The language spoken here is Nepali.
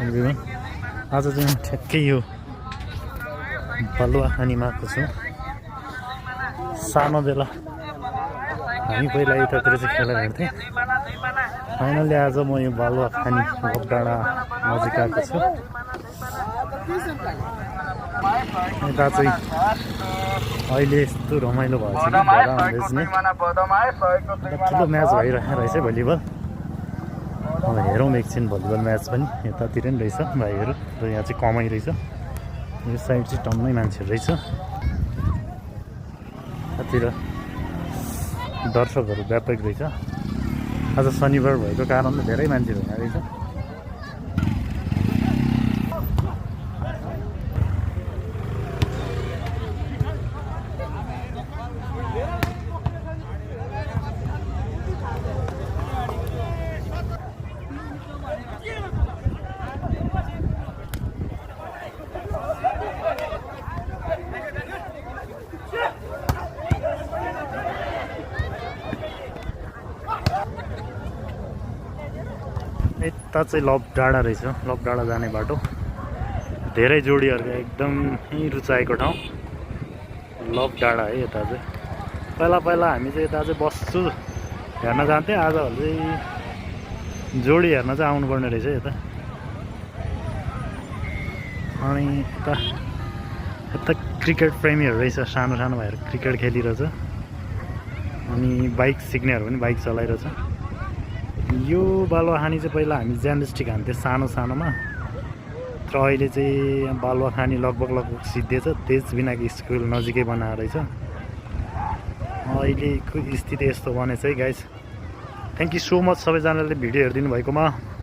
एभ्रिवान आज चाहिँ ठ्याक्कै यो बालुवा खानीमा आएको छु। सानो बेला हामी पहिला यतातिर चाहिँ खेला हेर्थेँ। फाइनली आज म यो बालुवा खानी डाँडा नजिक आएको छु। यता चाहिँ अहिले यस्तो रमाइलो भएको छ कि बडा हुँदैछ नि। ठुलो म्याच भइरहेको रहेछ भलिबल। अब हेरौँ एकछिन भलिबल म्याच पनि। यतातिर नि रहेछ भाइहरू र यहाँ चाहिँ कमै रहेछ। यो साइड चाहिँ टम्मै मान्छेहरू रहेछ। यतातिर दर्शकहरू व्यापक रहेछ। आज शनिबार भएको कारणले धेरै मान्छेहरू हुने रहेछ। यता चाहिँ लभ डाँडा रहेछ। लभ डाँडा जाने बाटो धेरै जोडीहरूको एकदम रुचाएको ठाउँ लभ डाँडा है। यता चाहिँ पहिला हामी चाहिँ यता चाहिँ बस्छु हेर्न जान्थेँ। आजभोलि चाहिँ जोडी हेर्न चाहिँ आउनुपर्ने रहेछ यता। अनि यता क्रिकेट प्रेमीहरू रहेछ। सानो सानो भाइहरू क्रिकेट खेलिरहेछ। अनि बाइक सिक्नेहरू पनि बाइक चलाइरहेछ। यो बालुवा खानी चाहिँ पहिला हामी ज्यानस्टिक हान्थ्यौँ सानो सानोमा। तर अहिले चाहिँ बालुवा खानी लगभग सिद्धिएछ। तेजबिनाको स्कुल नजिकै बनाएर रहेछ। अहिलेको स्थिति यस्तो बनेछ है guys. Thank you so much सबैजनाले भिडियो हेरिदिनु भएकोमा।